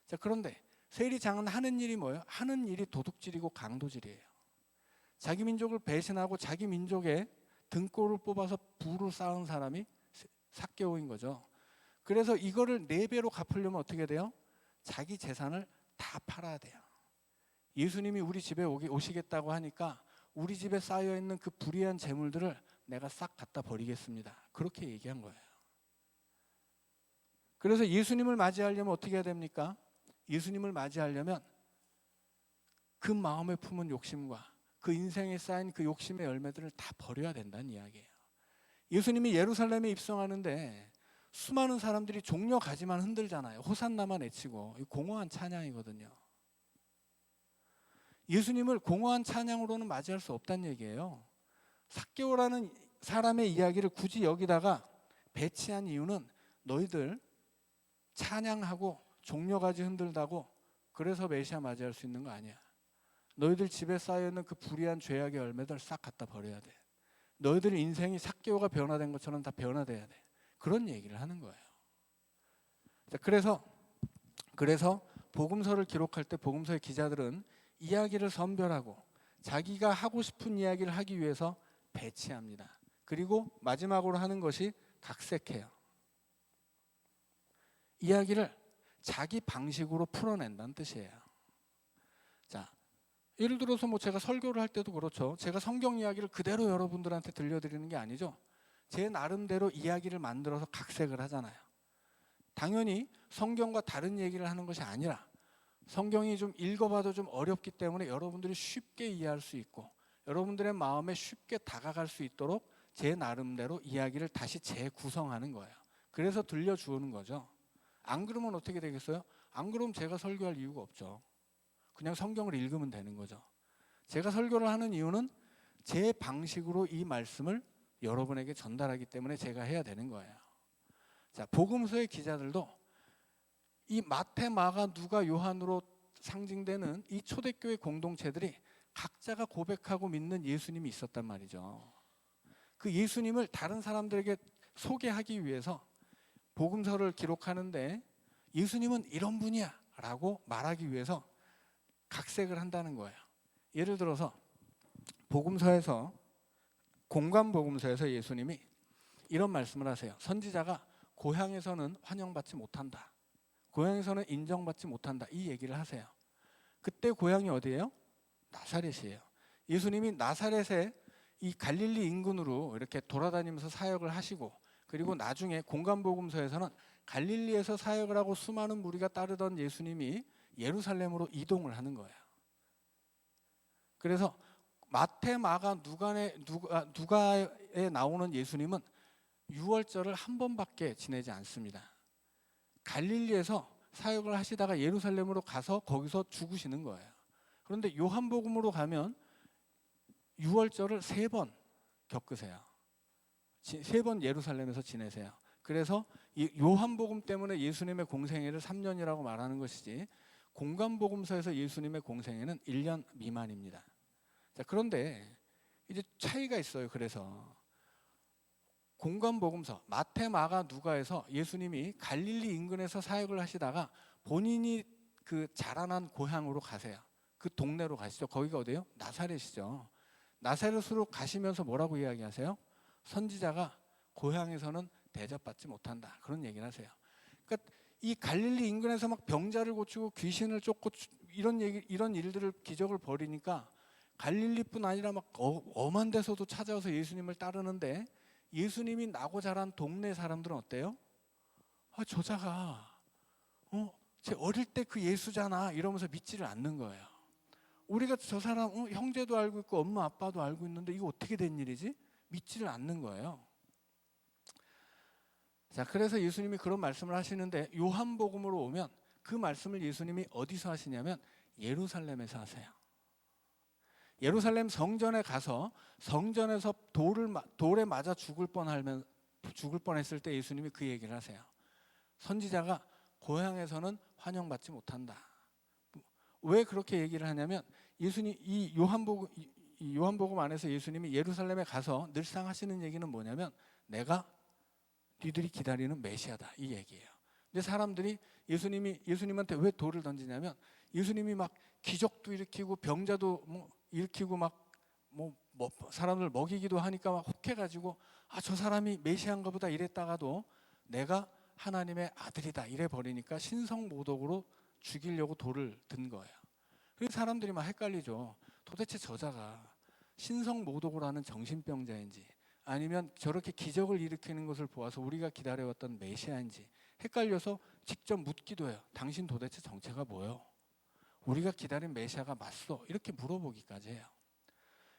자, 그런데 세리장은 하는 일이 뭐예요? 하는 일이 도둑질이고 강도질이에요. 자기 민족을 배신하고 자기 민족의 등골을 뽑아서 부를 쌓은 사람이 삭개오인 거죠. 그래서 이거를 4배로 갚으려면 어떻게 돼요? 자기 재산을 다 팔아야 돼요. 예수님이 우리 집에 오시겠다고 하니까 우리 집에 쌓여있는 그 불의한 재물들을 내가 싹 갖다 버리겠습니다. 그렇게 얘기한 거예요. 그래서 예수님을 맞이하려면 어떻게 해야 됩니까? 예수님을 맞이하려면 그 마음에 품은 욕심과 그 인생에 쌓인 그 욕심의 열매들을 다 버려야 된다는 이야기예요. 예수님이 예루살렘에 입성하는데 수많은 사람들이 종려 가지만 흔들잖아요. 호산나만 외치고. 공허한 찬양이거든요. 예수님을 공허한 찬양으로는 맞이할 수 없다는 얘기예요. 삭개오라는 사람의 이야기를 굳이 여기다가 배치한 이유는 너희들 찬양하고 종려가지 흔들다고 그래서 메시아 맞이할 수 있는 거 아니야. 너희들 집에 쌓여있는 그 불의한 죄악의 열매들 싹 갖다 버려야 돼. 너희들 인생이 삭개오가 변화된 것처럼 다 변화돼야 돼. 그런 얘기를 하는 거예요. 자, 그래서 복음서를 기록할 때 복음서의 기자들은 이야기를 선별하고 자기가 하고 싶은 이야기를 하기 위해서 배치합니다. 그리고 마지막으로 하는 것이 각색해요. 이야기를 자기 방식으로 풀어낸다는 뜻이에요. 자, 예를 들어서 제가 설교를 할 때도 그렇죠. 제가 성경 이야기를 그대로 여러분들한테 들려드리는 게 아니죠. 제 나름대로 이야기를 만들어서 각색을 하잖아요. 당연히 성경과 다른 얘기를 하는 것이 아니라 성경이 좀 읽어봐도 좀 어렵기 때문에 여러분들이 쉽게 이해할 수 있고 여러분들의 마음에 쉽게 다가갈 수 있도록 제 나름대로 이야기를 다시 재구성하는 거예요. 그래서 들려주는 거죠. 안 그러면 어떻게 되겠어요? 안 그러면 제가 설교할 이유가 없죠. 그냥 성경을 읽으면 되는 거죠. 제가 설교를 하는 이유는 제 방식으로 이 말씀을 여러분에게 전달하기 때문에 제가 해야 되는 거예요. 자, 복음서의 기자들도 이 마태, 마가, 누가, 요한으로 상징되는 이 초대교회 공동체들이 각자가 고백하고 믿는 예수님이 있었단 말이죠. 그 예수님을 다른 사람들에게 소개하기 위해서 복음서를 기록하는데 예수님은 이런 분이야 라고 말하기 위해서 각색을 한다는 거예요. 예를 들어서 공관복음서에서 예수님이 이런 말씀을 하세요. 선지자가 고향에서는 환영받지 못한다. 고향에서는 인정받지 못한다. 이 얘기를 하세요. 그때 고향이 어디예요? 나사렛이에요. 예수님이 나사렛에 이 갈릴리 인근으로 이렇게 돌아다니면서 사역을 하시고 그리고 나중에 공관복음서에서는 갈릴리에서 사역을 하고 수많은 무리가 따르던 예수님이 예루살렘으로 이동을 하는 거예요. 그래서 마태, 마가, 누가에 나오는 예수님은 유월절을 한 번밖에 지내지 않습니다. 갈릴리에서 사역을 하시다가 예루살렘으로 가서 거기서 죽으시는 거예요. 그런데 요한복음으로 가면 유월절을 3번 겪으세요. 3번 예루살렘에서 지내세요. 그래서 요한복음 때문에 예수님의 공생애를 3년이라고 말하는 것이지 공관복음서에서 예수님의 공생애는 1년 미만입니다. 자, 그런데 이제 차이가 있어요. 그래서 공관복음서 마태, 마가, 누가에서 예수님이 갈릴리 인근에서 사역을 하시다가 본인이 그 자라난 고향으로 가세요. 그 동네로 가시죠. 거기가 어디예요? 나사렛이죠. 나사렛으로 가시면서 뭐라고 이야기하세요? 선지자가 고향에서는 대접받지 못한다. 그런 얘기를 하세요. 그러니까 이 갈릴리 인근에서 막 병자를 고치고 귀신을 쫓고 이런 일들을 기적을 벌이니까 갈릴리뿐 아니라 막 엄한 데서도 찾아와서 예수님을 따르는데 예수님이 나고 자란 동네 사람들은 어때요? 저자가 제 어릴 때 그 예수잖아 이러면서 믿지를 않는 거예요. 우리가 저 사람 형제도 알고 있고 엄마 아빠도 알고 있는데 이거 어떻게 된 일이지? 믿지를 않는 거예요. 자, 그래서 예수님이 그런 말씀을 하시는데 요한복음으로 오면 그 말씀을 예수님이 어디서 하시냐면 예루살렘에서 하세요. 예루살렘 성전에 가서 성전에서 돌에 맞아 죽을 뻔했을 때 예수님이 그 얘기를 하세요. 선지자가 고향에서는 환영받지 못한다. 왜 그렇게 얘기를 하냐면 이 요한복음 안에서 예수님이 예루살렘에 가서 늘상 하시는 얘기는 뭐냐면 내가 니들이 기다리는 메시아다 이 얘기예요. 근데 사람들이 예수님한테 왜 돌을 던지냐면 예수님이 막 기적도 일으키고 병자도 일으키고 막 사람을 먹이기도 하니까 막 혹해가지고 저 사람이 메시아인가 보다 이랬다가도 내가 하나님의 아들이다 이래 버리니까 신성모독으로 죽이려고 돌을 든 거예요. 그래서 사람들이 막 헷갈리죠. 도대체 저자가 신성모독으로 하는 정신병자인지 아니면 저렇게 기적을 일으키는 것을 보아서 우리가 기다려왔던 메시아인지 헷갈려서 직접 묻기도 해요. 당신 도대체 정체가 뭐예요? 우리가 기다린 메시아가 맞소? 이렇게 물어보기까지 해요.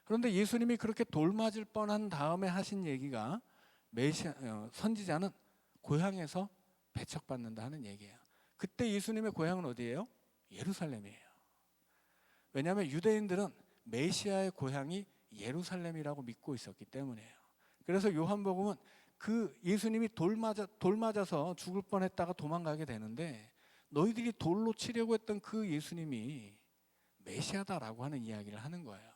그런데 예수님이 그렇게 돌 맞을 뻔한 다음에 하신 얘기가 선지자는 고향에서 배척받는다 하는 얘기예요. 그때 예수님의 고향은 어디예요? 예루살렘이에요. 왜냐하면 유대인들은 메시아의 고향이 예루살렘이라고 믿고 있었기 때문이에요. 그래서 요한복음은 그 예수님이 돌 맞아서 죽을 뻔했다가 도망가게 되는데 너희들이 돌로 치려고 했던 그 예수님이 메시아다라고 하는 이야기를 하는 거예요.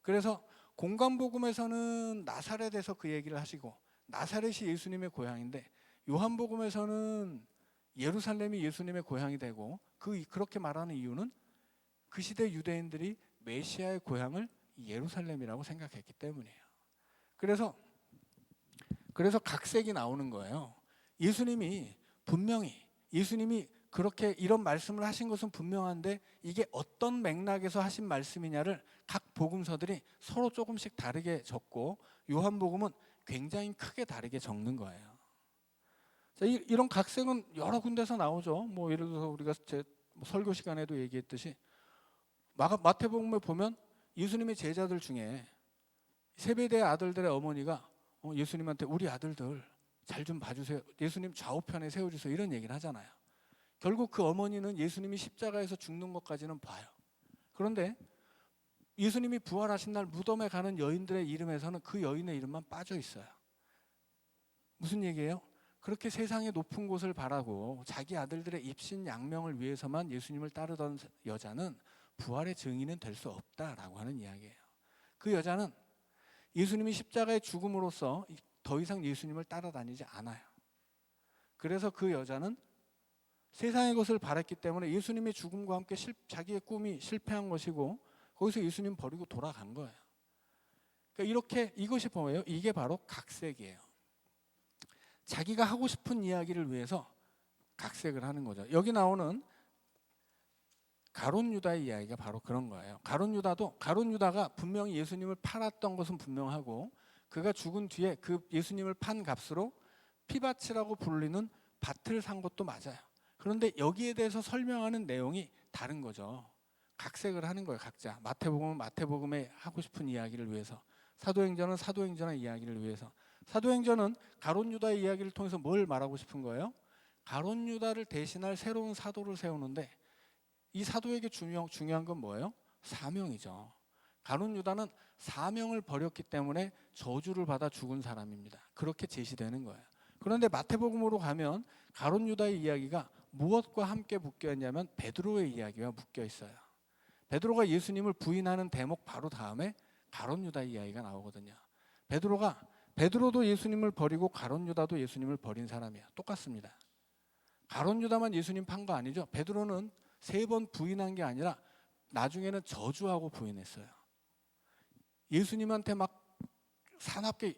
그래서 공관복음에서는 나사렛에서 그 얘기를 하시고 나사렛이 예수님의 고향인데 요한복음에서는 예루살렘이 예수님의 고향이 되고 그렇게 말하는 이유는 그 시대 유대인들이 메시아의 고향을 예루살렘이라고 생각했기 때문이에요. 그래서 각색이 나오는 거예요. 예수님이 그렇게 이런 말씀을 하신 것은 분명한데 이게 어떤 맥락에서 하신 말씀이냐를 각 복음서들이 서로 조금씩 다르게 적고 요한복음은 굉장히 크게 다르게 적는 거예요. 자, 이런 각색은 여러 군데서 나오죠. 예를 들어서 우리가 제 설교 시간에도 얘기했듯이 마태복음에 보면 예수님의 제자들 중에 세베대의 아들들의 어머니가 예수님한테 우리 아들들 잘 좀 봐주세요. 예수님 좌우편에 세워주세요. 이런 얘기를 하잖아요. 결국 그 어머니는 예수님이 십자가에서 죽는 것까지는 봐요. 그런데 예수님이 부활하신 날 무덤에 가는 여인들의 이름에서는 그 여인의 이름만 빠져 있어요. 무슨 얘기예요? 그렇게 세상의 높은 곳을 바라고 자기 아들들의 입신양명을 위해서만 예수님을 따르던 여자는 부활의 증인은 될 수 없다라고 하는 이야기예요. 그 여자는 예수님이 십자가의 죽음으로써 더 이상 예수님을 따라다니지 않아요. 그래서 그 여자는 세상의 것을 바랐기 때문에 예수님의 죽음과 함께 자기의 꿈이 실패한 것이고 거기서 예수님 버리고 돌아간 거예요. 그러니까 이것이 뭐예요? 이게 바로 각색이에요. 자기가 하고 싶은 이야기를 위해서 각색을 하는 거죠. 여기 나오는 가룟 유다의 이야기가 바로 그런 거예요. 가룟 유다가 분명히 예수님을 팔았던 것은 분명하고 그가 죽은 뒤에 그 예수님을 판 값으로 피바치라고 불리는 밭을 산 것도 맞아요. 그런데 여기에 대해서 설명하는 내용이 다른 거죠. 각색을 하는 거예요. 각자. 마태복음은 마태복음에 하고 싶은 이야기를 위해서, 사도행전은 사도행전의 이야기를 위해서. 사도행전은 가룟 유다의 이야기를 통해서 뭘 말하고 싶은 거예요? 가룟 유다를 대신할 새로운 사도를 세우는데 이 사도에게 중요한 건 뭐예요? 사명이죠. 가룟 유다는 사명을 버렸기 때문에 저주를 받아 죽은 사람입니다. 그렇게 제시되는 거예요. 그런데 마태복음으로 가면 가룟 유다의 이야기가 무엇과 함께 묶여 있냐면 베드로의 이야기와 묶여 있어요. 베드로가 예수님을 부인하는 대목 바로 다음에 가룟 유다의 이야기가 나오거든요. 베드로도 예수님을 버리고 가룟 유다도 예수님을 버린 사람이에요. 똑같습니다. 가룟 유다만 예수님 판 거 아니죠. 베드로는 3번 부인한 게 아니라 나중에는 저주하고 부인했어요. 예수님한테 막 사납게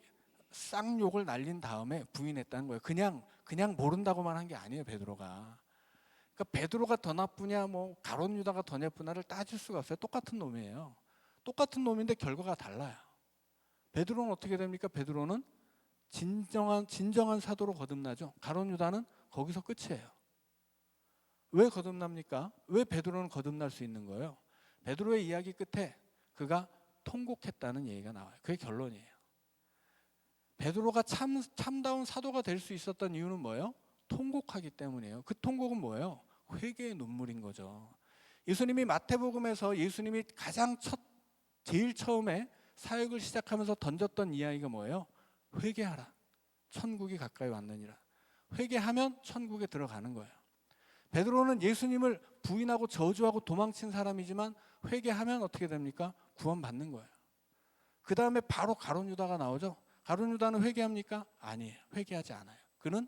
쌍욕을 날린 다음에 부인했다는 거예요. 그냥 모른다고만 한 게 아니에요, 베드로가. 그러니까 베드로가 더 나쁘냐, 뭐 가룟 유다가 더 나쁘냐를 따질 수가 없어요. 똑같은 놈이에요. 똑같은 놈인데 결과가 달라요. 베드로는 어떻게 됩니까? 베드로는 진정한 사도로 거듭나죠. 가룟 유다는 거기서 끝이에요. 왜 거듭납니까? 왜 베드로는 거듭날 수 있는 거예요? 베드로의 이야기 끝에 그가 통곡했다는 얘기가 나와요. 그게 결론이에요. 베드로가 참다운 사도가 될 수 있었던 이유는 뭐예요? 통곡하기 때문이에요. 그 통곡은 뭐예요? 회개의 눈물인 거죠. 예수님이 마태복음에서 예수님이 제일 처음에 사역을 시작하면서 던졌던 이야기가 뭐예요? 회개하라. 천국이 가까이 왔느니라. 회개하면 천국에 들어가는 거예요. 베드로는 예수님을 부인하고 저주하고 도망친 사람이지만 회개하면 어떻게 됩니까? 구원받는 거예요. 그 다음에 바로 가룟 유다가 나오죠. 가룟 유다는 회개합니까? 아니에요. 회개하지 않아요. 그는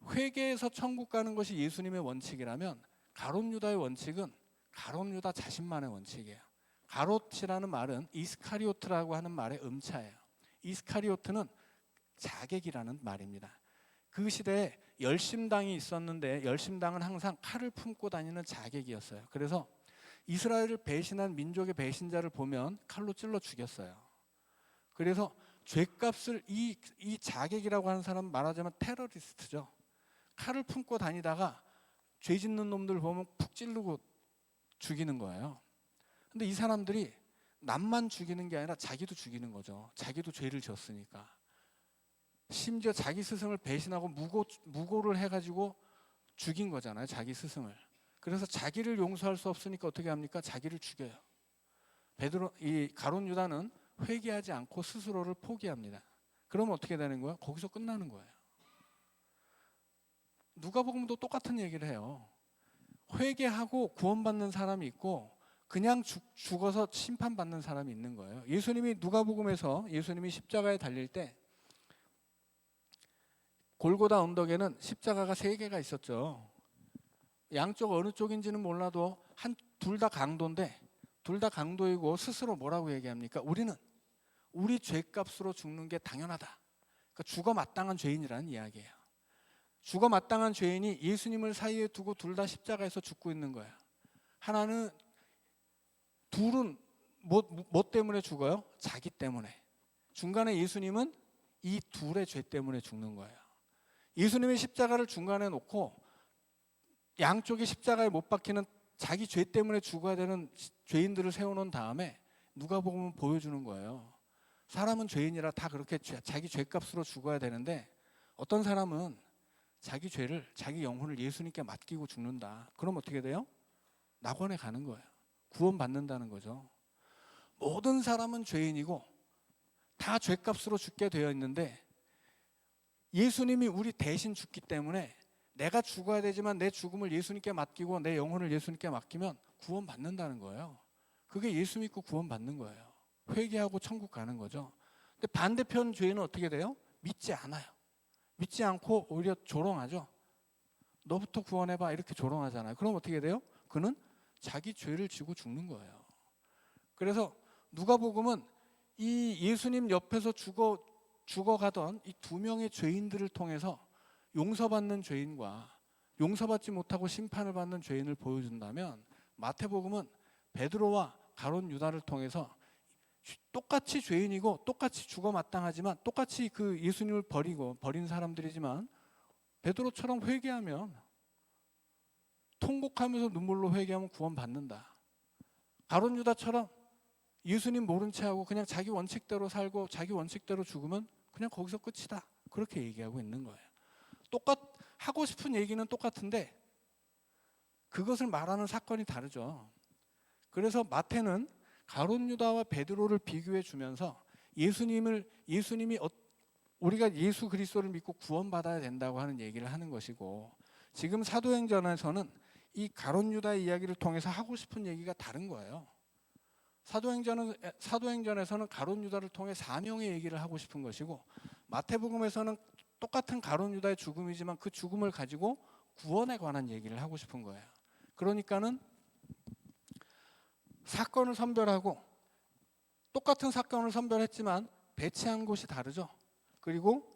회개해서 천국 가는 것이 예수님의 원칙이라면 가룟 유다의 원칙은 가룟 유다 자신만의 원칙이에요. 가롯이라는 말은 이스카리오트라고 하는 말의 음차예요. 이스카리오트는 자객이라는 말입니다. 그 시대에 열심당이 있었는데 열심당은 항상 칼을 품고 다니는 자객이었어요. 그래서 이스라엘을 배신한 민족의 배신자를 보면 칼로 찔러 죽였어요. 그래서 죄값을 이 자객이라고 하는 사람 말하자면 테러리스트죠. 칼을 품고 다니다가 죄 짓는 놈들 보면 푹 찌르고 죽이는 거예요. 근데 이 사람들이 남만 죽이는 게 아니라 자기도 죽이는 거죠. 자기도 죄를 지었으니까. 심지어 자기 스승을 배신하고 무고를 해가지고 죽인 거잖아요. 자기 스승을. 그래서 자기를 용서할 수 없으니까 어떻게 합니까? 자기를 죽여요. 이 가룟 유다는 회개하지 않고 스스로를 포기합니다. 그러면 어떻게 되는 거예요? 거기서 끝나는 거예요. 누가복음도 똑같은 얘기를 해요. 회개하고 구원받는 사람이 있고 그냥 죽어서 심판받는 사람이 있는 거예요. 예수님이 누가복음에서 예수님이 십자가에 달릴 때 골고다 언덕에는 십자가가 3개가 있었죠. 양쪽 어느 쪽인지는 몰라도 둘 다 강도인데 둘 다 강도이고 스스로 뭐라고 얘기합니까? 우리는 우리 죄값으로 죽는 게 당연하다. 그러니까 죽어 마땅한 죄인이라는 이야기예요. 죽어 마땅한 죄인이 예수님을 사이에 두고 둘 다 십자가에서 죽고 있는 거예요. 둘은 뭐 때문에 죽어요? 자기 때문에. 중간에 예수님은 이 둘의 죄 때문에 죽는 거예요. 예수님의 십자가를 중간에 놓고 양쪽에 십자가에 못 박히는 자기 죄 때문에 죽어야 되는 죄인들을 세워놓은 다음에 누가복음은 보여주는 거예요. 사람은 죄인이라 다 그렇게 자기 죄값으로 죽어야 되는데 어떤 사람은 자기 죄를, 자기 영혼을 예수님께 맡기고 죽는다. 그럼 어떻게 돼요? 낙원에 가는 거예요. 구원받는다는 거죠. 모든 사람은 죄인이고 다 죄값으로 죽게 되어 있는데 예수님이 우리 대신 죽기 때문에 내가 죽어야 되지만 내 죽음을 예수님께 맡기고 내 영혼을 예수님께 맡기면 구원받는다는 거예요. 그게 예수 믿고 구원받는 거예요. 회개하고 천국 가는 거죠. 근데 반대편 죄인은 어떻게 돼요? 믿지 않아요. 믿지 않고 오히려 조롱하죠. 너부터 구원해봐 이렇게 조롱하잖아요. 그럼 어떻게 돼요? 그는 자기 죄를 지고 죽는 거예요. 그래서 누가복음은 이 예수님 옆에서 죽어가던 이 2명의 죄인들을 통해서 용서받는 죄인과 용서받지 못하고 심판을 받는 죄인을 보여준다면 마태복음은 베드로와 가룟 유다를 통해서 똑같이 죄인이고 똑같이 죽어 마땅하지만 똑같이 그 예수님을 버린 사람들이지만 베드로처럼 회개하면 통곡하면서 눈물로 회개하면 구원받는다. 가룟 유다처럼 예수님 모른 채 하고 그냥 자기 원칙대로 살고 자기 원칙대로 죽으면 그냥 거기서 끝이다. 그렇게 얘기하고 있는 거예요. 하고 싶은 얘기는 똑같은데 그것을 말하는 사건이 다르죠. 그래서 마태는 가룟 유다와 베드로를 비교해 주면서 예수님이 우리가 예수 그리스도를 믿고 구원받아야 된다고 하는 얘기를 하는 것이고 지금 사도행전에서는 이 가룟 유다의 이야기를 통해서 하고 싶은 얘기가 다른 거예요. 사도행전에서는 가룟 유다를 통해 사명의 얘기를 하고 싶은 것이고 마태복음에서는 똑같은 가룟 유다의 죽음이지만 그 죽음을 가지고 구원에 관한 얘기를 하고 싶은 거예요. 그러니까는 사건을 선별하고 똑같은 사건을 선별했지만 배치한 곳이 다르죠. 그리고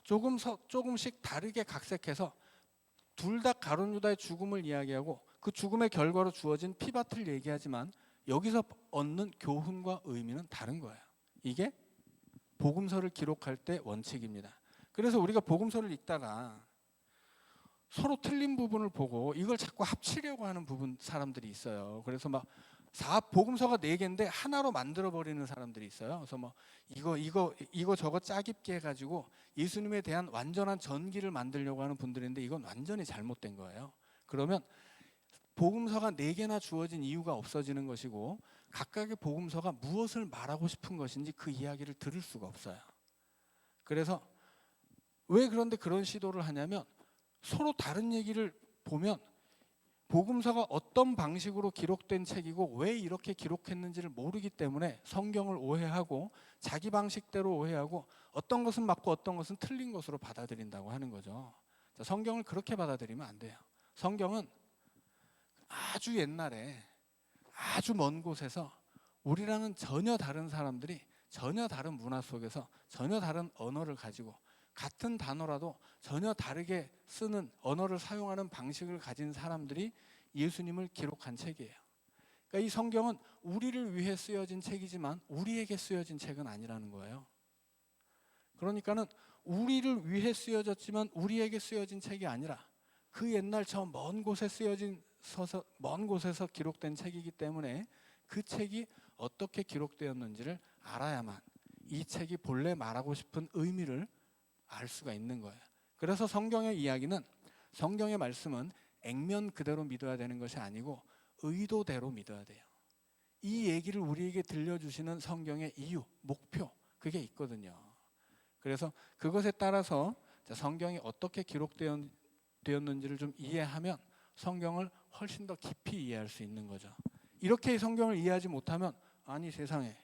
조금씩 다르게 각색해서 둘 다 가룟 유다의 죽음을 이야기하고 그 죽음의 결과로 주어진 피밭을 얘기하지만 여기서 얻는 교훈과 의미는 다른 거예요. 이게 복음서를 기록할 때 원칙입니다. 그래서 우리가 복음서를 읽다가 서로 틀린 부분을 보고 이걸 자꾸 합치려고 하는 사람들이 있어요. 그래서 막 복음서가 4개인데 하나로 만들어 버리는 사람들이 있어요. 그래서 뭐 이거 저거 짜깁기 해가지고 예수님에 대한 완전한 전기를 만들려고 하는 분들인데 이건 완전히 잘못된 거예요. 그러면 복음서가 4개나 주어진 이유가 없어지는 것이고 각각의 복음서가 무엇을 말하고 싶은 것인지 그 이야기를 들을 수가 없어요. 그래서 왜 그런데 그런 시도를 하냐면 서로 다른 얘기를 보면 복음서가 어떤 방식으로 기록된 책이고 왜 이렇게 기록했는지를 모르기 때문에 성경을 오해하고 자기 방식대로 오해하고 어떤 것은 맞고 어떤 것은 틀린 것으로 받아들인다고 하는 거죠. 성경을 그렇게 받아들이면 안 돼요. 성경은 아주 옛날에 아주 먼 곳에서 우리랑은 전혀 다른 사람들이 전혀 다른 문화 속에서 전혀 다른 언어를 가지고 같은 단어라도 전혀 다르게 쓰는 언어를 사용하는 방식을 가진 사람들이 예수님을 기록한 책이에요. 그러니까 이 성경은 우리를 위해 쓰여진 책이지만 우리에게 쓰여진 책은 아니라는 거예요. 그러니까는 우리를 위해 쓰여졌지만 우리에게 쓰여진 책이 아니라 그 옛날 저 먼 곳에 먼 곳에서 기록된 책이기 때문에 그 책이 어떻게 기록되었는지를 알아야만 이 책이 본래 말하고 싶은 의미를 알 수가 있는 거예요. 그래서 성경의 이야기는 성경의 말씀은 액면 그대로 믿어야 되는 것이 아니고 의도대로 믿어야 돼요. 이 얘기를 우리에게 들려주시는 성경의 이유, 목표 그게 있거든요. 그래서 그것에 따라서 성경이 어떻게 기록되었는지를 좀 이해하면 성경을 훨씬 더 깊이 이해할 수 있는 거죠. 이렇게 성경을 이해하지 못하면 아니 세상에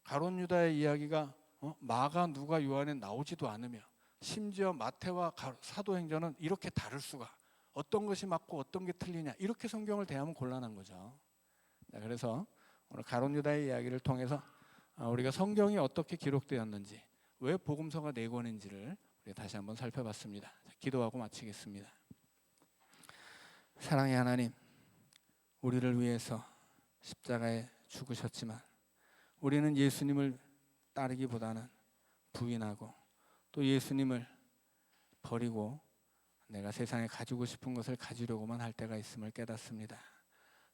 가룟 유다의 이야기가 마가, 누가, 요한에 나오지도 않으며 심지어 마태와 사도행전은 이렇게 다를 수가 어떤 것이 맞고 어떤 게 틀리냐 이렇게 성경을 대하면 곤란한 거죠. 그래서 오늘 가룟 유다의 이야기를 통해서 우리가 성경이 어떻게 기록되었는지 왜 복음서가 4권인지를 우리가 다시 한번 살펴봤습니다. 기도하고 마치겠습니다. 사랑의 하나님, 우리를 위해서 십자가에 죽으셨지만 우리는 예수님을 따르기보다는 부인하고 또 예수님을 버리고 내가 세상에 가지고 싶은 것을 가지려고만 할 때가 있음을 깨닫습니다.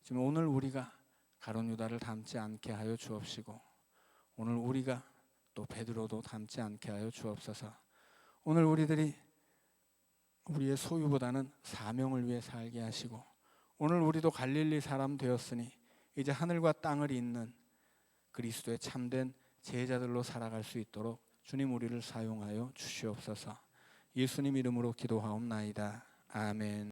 지금 오늘 우리가 가룟 유다를 닮지 않게 하여 주옵시고 오늘 우리가 또 베드로도 닮지 않게 하여 주옵소서. 오늘 우리들이 우리의 소유보다는 사명을 위해 살게 하시고 오늘 우리도 갈릴리 사람 되었으니 이제 하늘과 땅을 잇는 그리스도의 참된 제자들로 살아갈 수 있도록 주님 우리를 사용하여 주시옵소서. 예수님 이름으로 기도하옵나이다. 아멘.